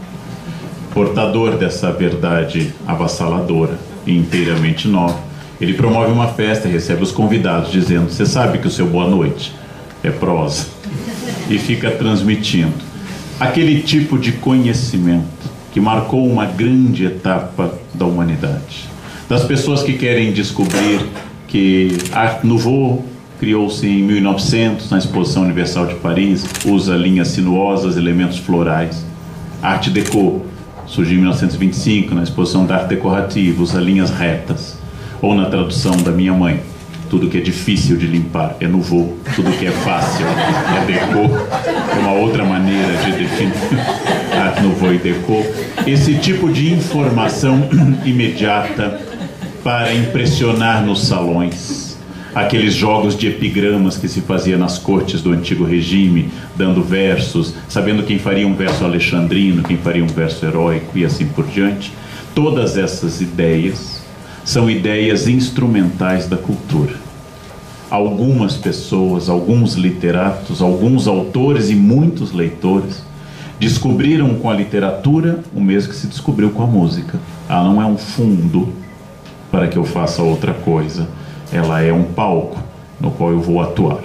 Portador dessa verdade avassaladora e inteiramente nova, ele promove uma festa e recebe os convidados dizendo: "Você sabe que o seu boa noite é prosa", e fica transmitindo aquele tipo de conhecimento que marcou uma grande etapa da humanidade. Das pessoas que querem descobrir que Art Nouveau criou-se em 1900 na Exposição Universal de Paris, usa linhas sinuosas, elementos florais. Art Deco surgiu em 1925 na Exposição d'Art Decorative, usa linhas retas. Ou na tradução da minha mãe: tudo que é difícil de limpar é nouveau, tudo que é fácil é déco. É uma outra maneira de definir Art Nouveau e déco. Esse tipo de informação imediata para impressionar nos salões. Aqueles jogos de epigramas que se fazia nas cortes do antigo regime, dando versos, sabendo quem faria um verso alexandrino, quem faria um verso heróico e assim por diante. Todas essas ideias são ideias instrumentais da cultura. Algumas pessoas, alguns literatos, alguns autores e muitos leitores descobriram com a literatura o mesmo que se descobriu com a música. Ela não é um fundo para que eu faça outra coisa. Ela é um palco no qual eu vou atuar.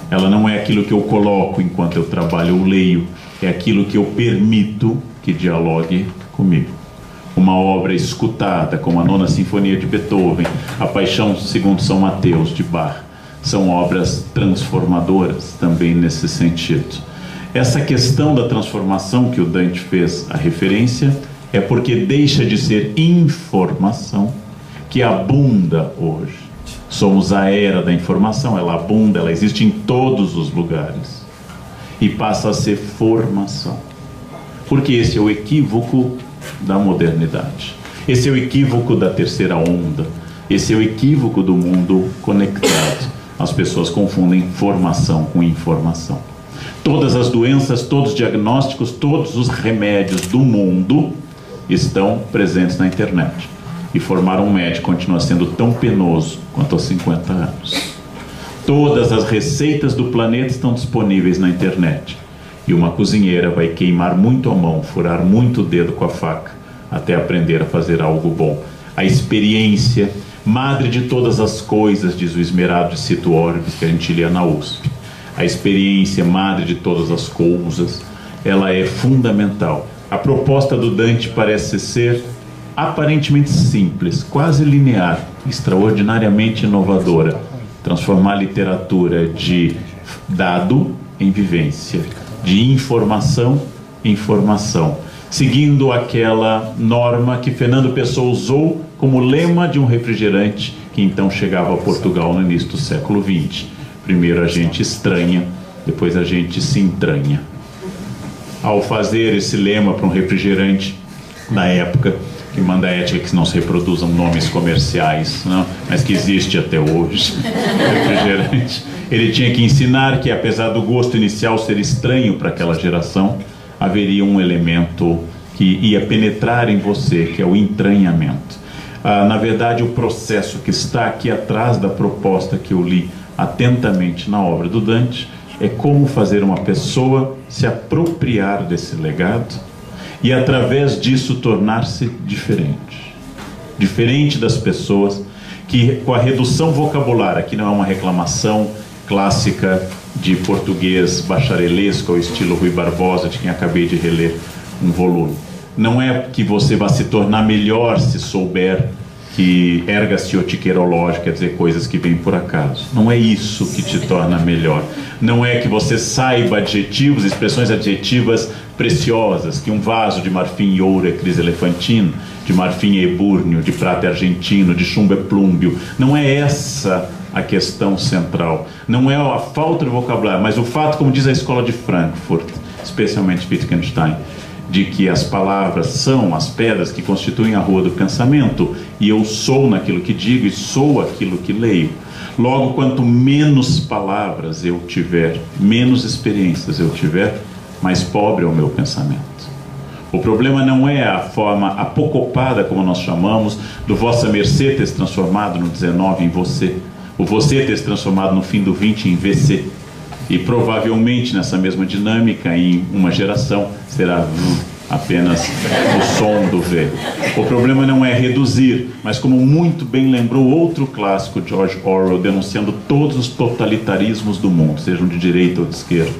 Ela não é aquilo que eu coloco enquanto eu trabalho ou leio. É aquilo que eu permito que dialogue comigo. Uma obra escutada, como a Nona Sinfonia de Beethoven, a Paixão segundo São Mateus, de Bach, são obras transformadoras também nesse sentido. Essa questão da transformação que o Dante fez a referência é porque deixa de ser informação, que abunda hoje. Somos a era da informação, ela abunda, ela existe em todos os lugares, e passa a ser formação. Porque esse é o equívoco da modernidade. Esse é o equívoco da terceira onda. Esse é o equívoco do mundo conectado. As pessoas confundem formação com informação. Todas as doenças, todos os diagnósticos, todos os remédios do mundo estão presentes na internet. E formar um médico continua sendo tão penoso quanto há 50 anos. Todas as receitas do planeta estão disponíveis na internet. E uma cozinheira vai queimar muito a mão, furar muito o dedo com a faca, até aprender a fazer algo bom. A experiência, madre de todas as coisas, diz o esmerado de Cito Orbis, que a gente lia na USP. A experiência, madre de todas as coisas, ela é fundamental. A proposta do Dante parece ser aparentemente simples, quase linear, extraordinariamente inovadora. Transformar a literatura de dado em vivência, de informação em formação, seguindo aquela norma que Fernando Pessoa usou como lema de um refrigerante que então chegava a Portugal no início do século XX. Primeiro a gente estranha, depois a gente se entranha. Ao fazer esse lema para um refrigerante da época, que manda a ética que não se reproduzam nomes comerciais, não, mas que existe até hoje, refrigerante, ele tinha que ensinar que, apesar do gosto inicial ser estranho para aquela geração, haveria um elemento que ia penetrar em você, que é o entranhamento. Na verdade, o processo que está aqui atrás da proposta que eu li atentamente na obra do Dante é como fazer uma pessoa se apropriar desse legado e, através disso, tornar-se diferente. Diferente das pessoas que, com a redução vocabular, aqui não é uma reclamação clássica de português bacharelesco ao estilo Rui Barbosa, de quem acabei de reler um volume. Não é que você vá se tornar melhor se souber que erga-siotiqueirológico, quer dizer, coisas que vêm por acaso. Não é isso que te torna melhor. Não é que você saiba adjetivos, expressões adjetivas preciosas, que um vaso de marfim e ouro é criselefantino, de marfim é ebúrneo, de prata é argentino, de chumbo é plúmbio. Não é essa a questão central. Não é a falta de vocabulário, mas o fato, como diz a escola de Frankfurt, especialmente Wittgenstein, de que as palavras são as pedras que constituem a rua do pensamento, e eu sou naquilo que digo e sou aquilo que leio. Logo, quanto menos palavras eu tiver, menos experiências eu tiver, mais pobre é o meu pensamento. O problema não é a forma apocopada, como nós chamamos, do vossa mercê ter se transformado no 19 em você, o você ter se transformado no fim do 20 em VC. E provavelmente nessa mesma dinâmica, em uma geração, será apenas o som do V. O problema não é reduzir, mas, como muito bem lembrou outro clássico, George Orwell, denunciando todos os totalitarismos do mundo, sejam de direita ou de esquerda.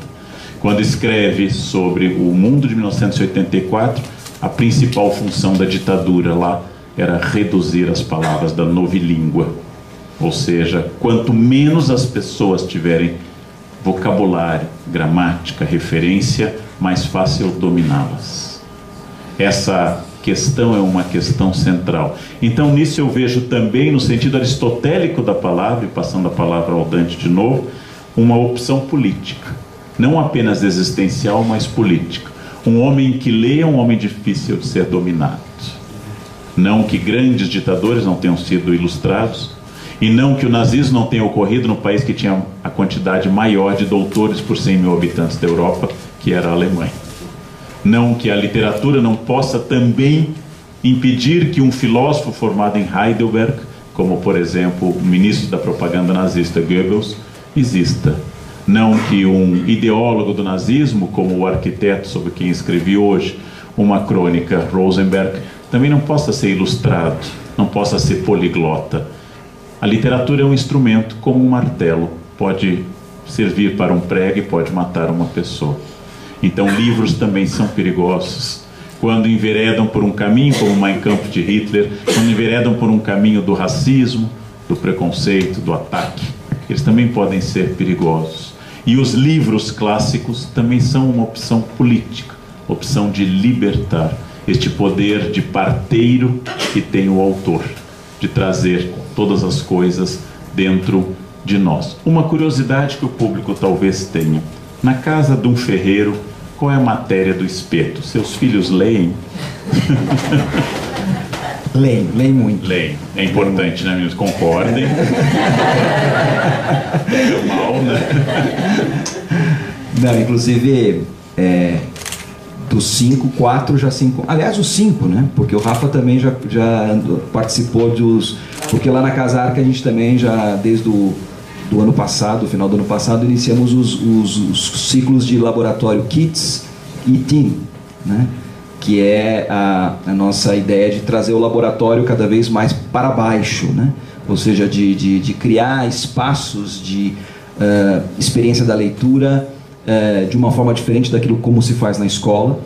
Quando escreve sobre o mundo de 1984, a principal função da ditadura lá era reduzir as palavras da novilíngua. Ou seja, quanto menos as pessoas tiverem vocabulário, gramática, referência, mais fácil dominá-las. Essa questão é uma questão central. Então, nisso eu vejo também, no sentido aristotélico da palavra, e passando a palavra ao Dante de novo, uma opção política. Não apenas existencial, mas política. Um homem que lê é um homem difícil de ser dominado. Não que grandes ditadores não tenham sido ilustrados, e não que o nazismo não tenha ocorrido no país que tinha a quantidade maior de doutores por 100 mil habitantes da Europa, que era a Alemanha. Não que a literatura não possa também impedir que um filósofo formado em Heidelberg, como por exemplo o ministro da propaganda nazista Goebbels, exista. Não que um ideólogo do nazismo, como o arquiteto sobre quem escrevi hoje uma crônica, Rosenberg, também não possa ser ilustrado, não possa ser poliglota. A literatura é um instrumento como um martelo, pode servir para um prego e pode matar uma pessoa. Então livros também são perigosos. Quando enveredam por um caminho, como Mein Kampf de Hitler, quando enveredam por um caminho do racismo, do preconceito, do ataque, eles também podem ser perigosos. E os livros clássicos também são uma opção política, opção de libertar este poder de parteiro que tem o autor, de trazer todas as coisas dentro de nós. Uma curiosidade que o público talvez tenha: na casa de um ferreiro qual é a matéria do espeto? Seus filhos leem? Leem muito. Leem. É importante, né, meninos? Concordem. Pega mal, né? Não, inclusive, dos 5, 4 já se... Aliás, os 5, né? Porque o Rafa também já participou dos... Porque lá na Casarca a gente também já, desde do ano passado, final do ano passado, iniciamos os ciclos de laboratório Kids e Teen, né? Que é a nossa ideia de trazer o laboratório cada vez mais para baixo, né? Ou seja, de criar espaços de experiência da leitura de uma forma diferente daquilo como se faz na escola,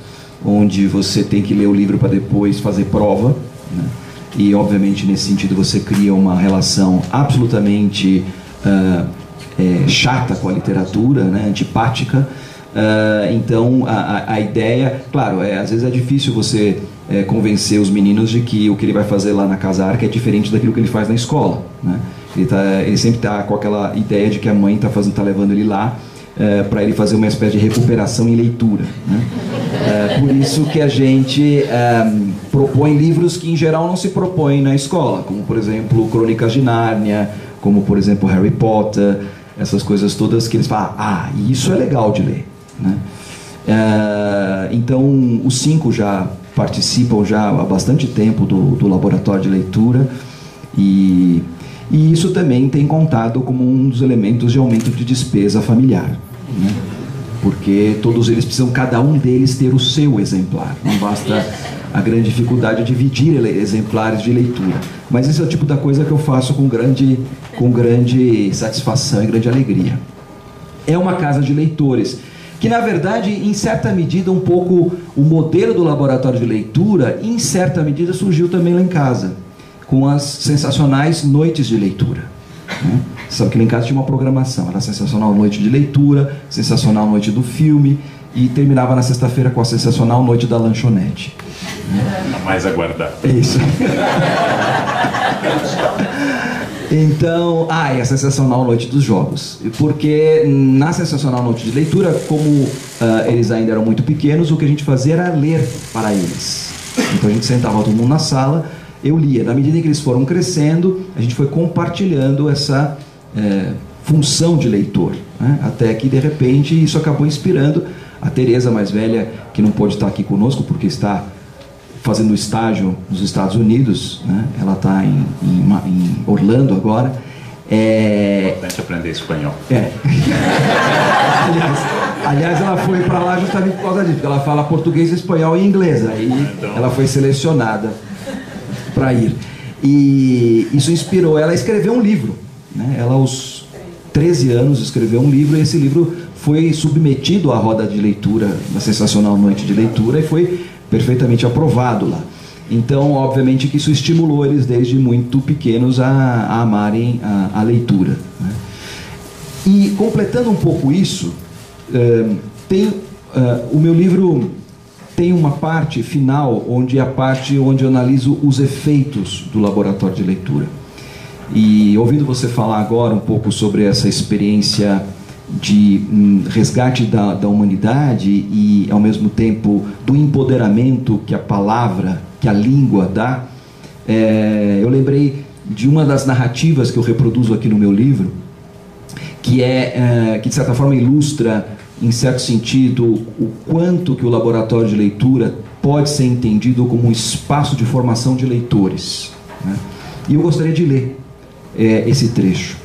onde você tem que ler o livro para depois fazer prova, né? E obviamente nesse sentido você cria uma relação absolutamente chata com a literatura, né? Antipática. Então a ideia, claro, às vezes é difícil você convencer os meninos de que o que ele vai fazer lá na Casarca é diferente daquilo que ele faz na escola, né? Ele sempre está com aquela ideia de que a mãe está levando ele lá para ele fazer uma espécie de recuperação em leitura, né? Por isso que a gente propõe livros que em geral não se propõem na escola, como por exemplo Crônicas de Nárnia, como por exemplo Harry Potter, essas coisas todas que eles falam, isso é legal de ler, né? Então os 5 já participam já há bastante tempo do laboratório de leitura e isso também tem contado como um dos elementos de aumento de despesa familiar, né? Porque todos eles precisam, cada um deles, ter o seu exemplar. Não basta a grande dificuldade de dividir exemplares de leitura. Mas esse é o tipo da coisa que eu faço com grande satisfação e grande alegria. É uma casa de leitores, que na verdade, em certa medida, um pouco o modelo do laboratório de leitura, em certa medida, surgiu também lá em casa, com as sensacionais noites de leitura, né? Sabe que lá em casa tinha uma programação, era a sensacional noite de leitura, sensacional noite do filme, e terminava na sexta-feira com a sensacional noite da lanchonete, né? A mais aguardada. Isso. Então, e a sensacional noite dos jogos, porque na sensacional noite de leitura, como eles ainda eram muito pequenos, o que a gente fazia era ler para eles. Então a gente sentava todo mundo na sala, eu lia. Na medida em que eles foram crescendo, a gente foi compartilhando essa função de leitor, né? Até que de repente isso acabou inspirando a Teresa, mais velha, que não pôde estar aqui conosco porque está fazendo estágio nos Estados Unidos, né? Ela está em Orlando agora. É importante aprender espanhol. Aliás, ela foi para lá justamente por causa disso, porque ela fala português, espanhol e inglês. Aí então ela foi selecionada para ir. E isso inspirou ela a escrever um livro, né? Ela, aos 13 anos, escreveu um livro, e esse livro foi submetido à roda de leitura, na sensacional noite de leitura, e foi perfeitamente aprovado lá. Então, obviamente que isso estimulou eles desde muito pequenos a amarem a leitura, né? E completando um pouco isso, o meu livro tem uma parte final, onde é a parte onde eu analiso os efeitos do laboratório de leitura. E ouvindo você falar agora um pouco sobre essa experiência de resgate da humanidade e, ao mesmo tempo, do empoderamento que a palavra, que a língua dá, eu lembrei de uma das narrativas que eu reproduzo aqui no meu livro, que de certa forma ilustra, em certo sentido, o quanto que o laboratório de leitura pode ser entendido como um espaço de formação de leitores, né? E eu gostaria de ler esse trecho.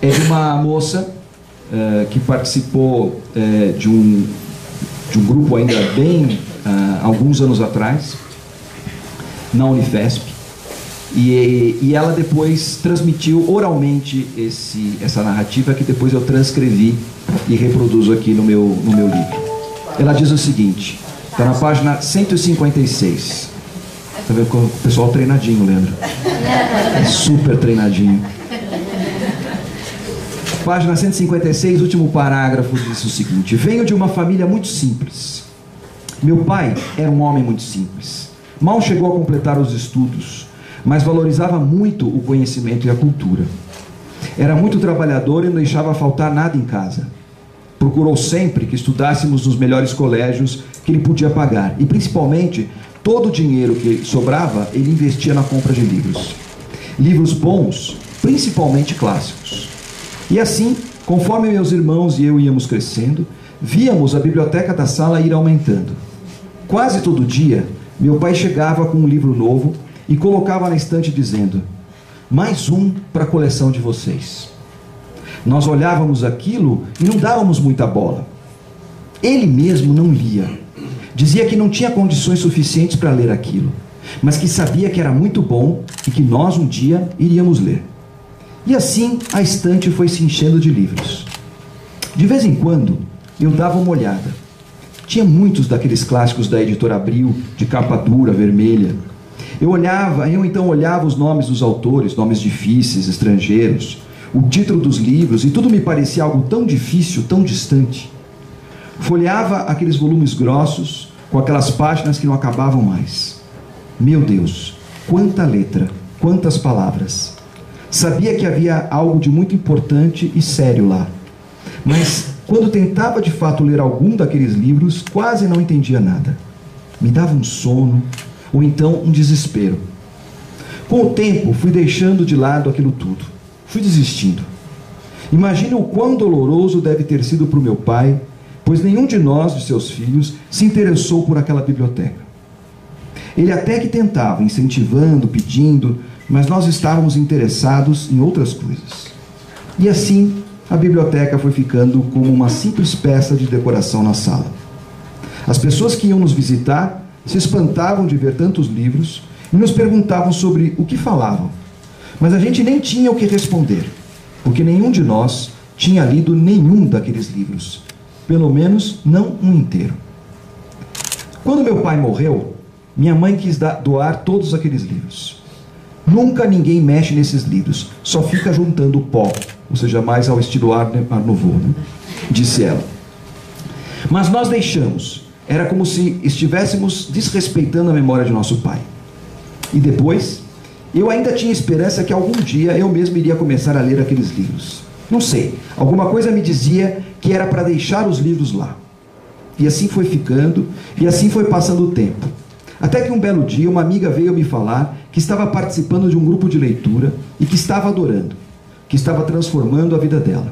É de uma moça que participou de um grupo ainda bem alguns anos atrás, na Unifesp, e ela depois transmitiu oralmente essa narrativa, que depois eu transcrevi e reproduzo aqui no meu livro. Ela diz o seguinte, está na página 156. Está vendo o pessoal treinadinho, Leandro? É super treinadinho. Página 156, último parágrafo, diz o seguinte: venho de uma família muito simples. Meu pai era um homem muito simples. Mal chegou a completar os estudos, mas valorizava muito o conhecimento e a cultura. Era muito trabalhador e não deixava faltar nada em casa. Procurou sempre que estudássemos nos melhores colégios que ele podia pagar. E principalmente, todo o dinheiro que sobrava, ele investia na compra de livros. Livros bons, principalmente clássicos. E assim, conforme meus irmãos e eu íamos crescendo, víamos a biblioteca da sala ir aumentando. Quase todo dia, meu pai chegava com um livro novo e colocava na estante dizendo: mais um para a coleção de vocês. Nós olhávamos aquilo e não dávamos muita bola. Ele mesmo não lia. Dizia que não tinha condições suficientes para ler aquilo, mas que sabia que era muito bom e que nós um dia iríamos ler. E assim a estante foi se enchendo de livros. De vez em quando eu dava uma olhada. Tinha muitos daqueles clássicos da editora Abril, de capa dura, vermelha. Eu então olhava os nomes dos autores, nomes difíceis, estrangeiros, o título dos livros, e tudo me parecia algo tão difícil, tão distante. Folheava aqueles volumes grossos, com aquelas páginas que não acabavam mais. Meu Deus, quanta letra, quantas palavras. Sabia que havia algo de muito importante e sério lá. Mas, quando tentava de fato ler algum daqueles livros, quase não entendia nada. Me dava um sono, ou então um desespero. Com o tempo, fui deixando de lado aquilo tudo. Fui desistindo. Imagino o quão doloroso deve ter sido para o meu pai, pois nenhum de nós, de seus filhos, se interessou por aquela biblioteca. Ele até que tentava, incentivando, pedindo, mas nós estávamos interessados em outras coisas. E assim, a biblioteca foi ficando como uma simples peça de decoração na sala. As pessoas que iam nos visitar se espantavam de ver tantos livros e nos perguntavam sobre o que falavam. Mas a gente nem tinha o que responder, porque nenhum de nós tinha lido nenhum daqueles livros, pelo menos não um inteiro. Quando meu pai morreu, minha mãe quis doar todos aqueles livros. Nunca ninguém mexe nesses livros, só fica juntando pó, ou seja, mais ao estilo Art Nouveau, né? Disse ela. Mas nós deixamos, era como se estivéssemos desrespeitando a memória de nosso pai. E depois, eu ainda tinha esperança que algum dia eu mesmo iria começar a ler aqueles livros. Não sei, alguma coisa me dizia que era para deixar os livros lá. E assim foi ficando, e assim foi passando o tempo. Até que um belo dia uma amiga veio me falar que estava participando de um grupo de leitura e que estava adorando, que estava transformando a vida dela.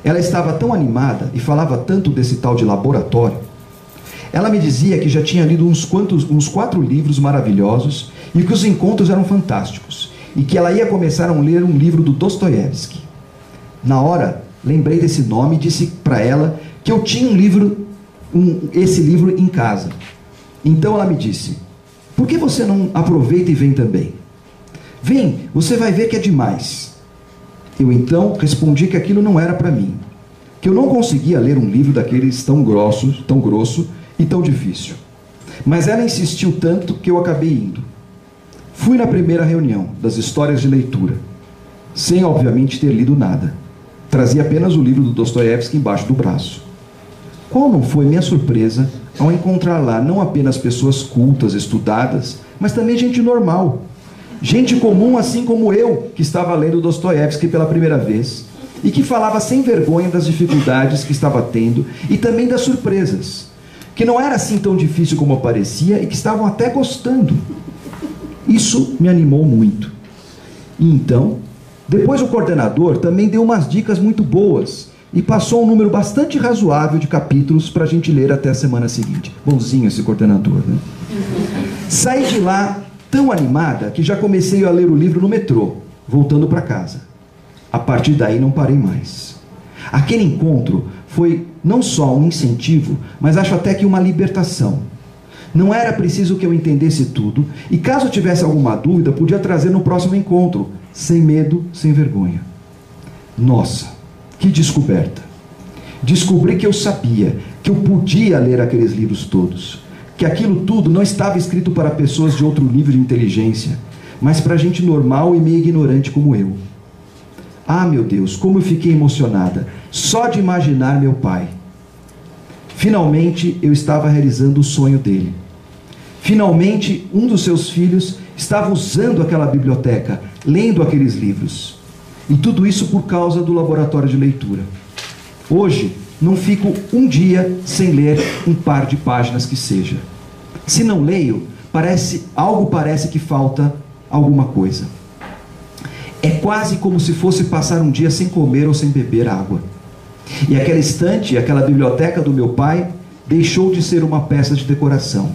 Ela estava tão animada e falava tanto desse tal de laboratório. Ela me dizia que já tinha lido uns 4 livros maravilhosos e que os encontros eram fantásticos, e que ela ia começar a ler um livro do Dostoiévski. Na hora, lembrei desse nome e disse para ela que eu tinha esse livro em casa. Então ela me disse: por que você não aproveita e vem também? Vem, você vai ver que é demais. Eu então respondi que aquilo não era para mim, que eu não conseguia ler um livro daqueles tão grosso e tão difícil. Mas ela insistiu tanto que eu acabei indo. Fui na primeira reunião das histórias de leitura, sem obviamente ter lido nada. Trazia apenas o livro do Dostoiévski embaixo do braço. Qual não foi minha surpresa ao encontrar lá não apenas pessoas cultas, estudadas, mas também gente normal. Gente comum assim como eu, que estava lendo Dostoiévski pela primeira vez, e que falava sem vergonha das dificuldades que estava tendo e também das surpresas, que não era assim tão difícil como parecia e que estavam até gostando. Isso me animou muito. E então, depois o coordenador também deu umas dicas muito boas e passou um número bastante razoável de capítulos para a gente ler até a semana seguinte. Bonzinho esse coordenador, né? Saí de lá tão animada que já comecei a ler o livro no metrô, voltando para casa. A partir daí não parei mais. Aquele encontro foi não só um incentivo, mas acho até que uma libertação. Não era preciso que eu entendesse tudo, e caso tivesse alguma dúvida, podia trazer no próximo encontro, sem medo, sem vergonha. Nossa, que descoberta! Descobri que eu sabia, que eu podia ler aqueles livros todos, que aquilo tudo não estava escrito para pessoas de outro nível de inteligência, mas para gente normal e meio ignorante como eu. Ah, meu Deus, como eu fiquei emocionada, só de imaginar meu pai. Finalmente eu estava realizando o sonho dele. Finalmente um dos seus filhos estava usando aquela biblioteca, lendo aqueles livros. E tudo isso por causa do laboratório de leitura. Hoje não fico um dia sem ler um par de páginas que seja. Se não leio, algo parece que falta alguma coisa. É quase como se fosse passar um dia sem comer ou sem beber água. E aquela estante, aquela biblioteca do meu pai, deixou de ser uma peça de decoração.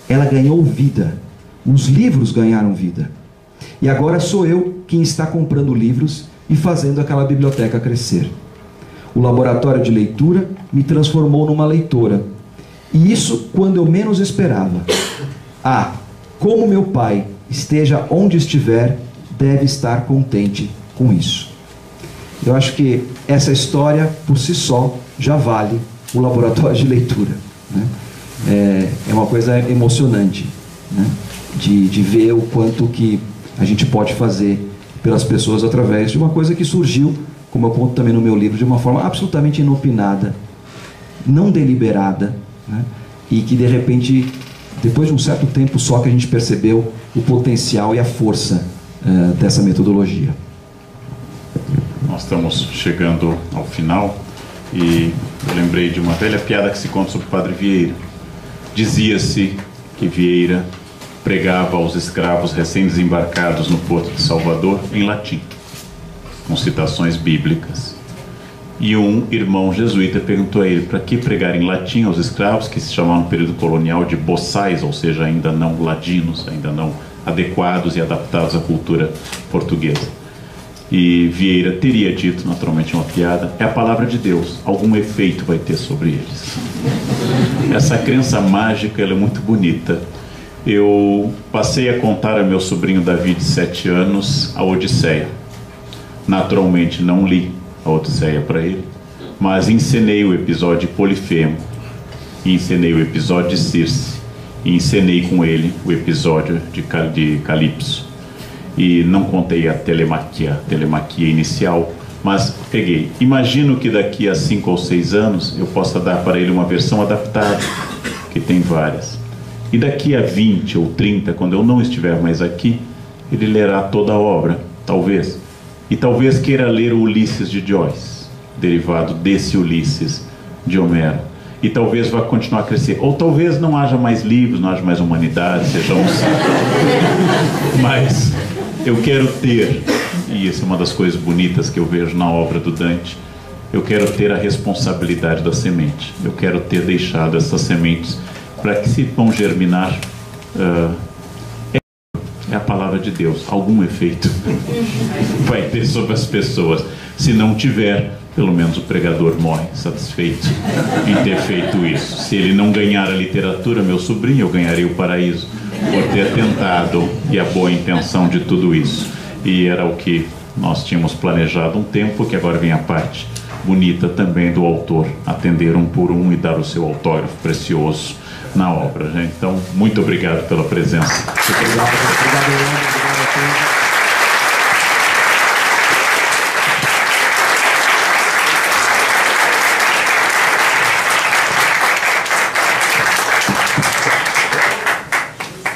Ela ganhou vida. Os livros ganharam vida. E agora sou eu quem está comprando livros e fazendo aquela biblioteca crescer. O laboratório de leitura me transformou numa leitora. E isso quando eu menos esperava. Ah, como meu pai, esteja onde estiver, deve estar contente com isso. Eu acho que essa história, por si só, já vale o laboratório de leitura, né? É uma coisa emocionante, né? De ver o quanto que a gente pode fazer pelas pessoas através de uma coisa que surgiu, como eu conto também no meu livro, de uma forma absolutamente inopinada, não deliberada, né? E que de repente, depois de um certo tempo só, que a gente percebeu o potencial e a força dessa metodologia. Nós estamos chegando ao final e eu lembrei de uma velha piada que se conta sobre o Padre Vieira. Dizia-se que Vieira pregava aos escravos recém-desembarcados no porto de Salvador em latim, com citações bíblicas. E um irmão jesuíta perguntou a ele para que pregar em latim aos escravos, que se chamavam no período colonial de boçais, ou seja, ainda não ladinos, ainda não adequados e adaptados à cultura portuguesa. E Vieira teria dito, naturalmente uma piada, é a palavra de Deus, algum efeito vai ter sobre eles. Essa crença mágica, ela é muito bonita. Eu passei a contar a meu sobrinho Davi, de 7 anos, a Odisseia. Naturalmente não li a Odisseia para ele, mas encenei o episódio de Polifemo, e encenei o episódio de Circe, e encenei com ele o episódio de Calipso. E não contei a telemaquia inicial, mas peguei. Imagino que daqui a 5 ou 6 anos eu possa dar para ele uma versão adaptada, que tem várias. E daqui a 20 ou 30, quando eu não estiver mais aqui, ele lerá toda a obra, talvez. E talvez queira ler o Ulisses de Joyce, derivado desse Ulisses de Homero. E talvez vá continuar a crescer. Ou talvez não haja mais livros, não haja mais humanidade, sejamos... Mas eu quero ter, e isso é uma das coisas bonitas que eu vejo na obra do Dante, eu quero ter a responsabilidade da semente. Eu quero ter deixado essas sementes para que, se vão germinar, é a palavra de Deus, algum efeito vai ter sobre as pessoas. Se não tiver, pelo menos o pregador morre satisfeito em ter feito isso. Se ele não ganhar a literatura, meu sobrinho, eu ganharei o paraíso por ter tentado, e a boa intenção de tudo isso. E era o que nós tínhamos planejado um tempo, que agora vem a parte bonita também do autor, atender um por um e dar o seu autógrafo precioso na obra. Então, muito obrigado pela presença. Obrigado a todos.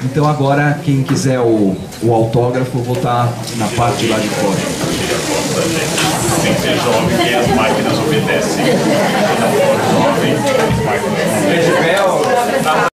Então agora, quem quiser o autógrafo, eu vou estar na parte lá de fora. Tem que ser jovem, que as máquinas obedecem. Se não for jovem, as máquinas não obedecem.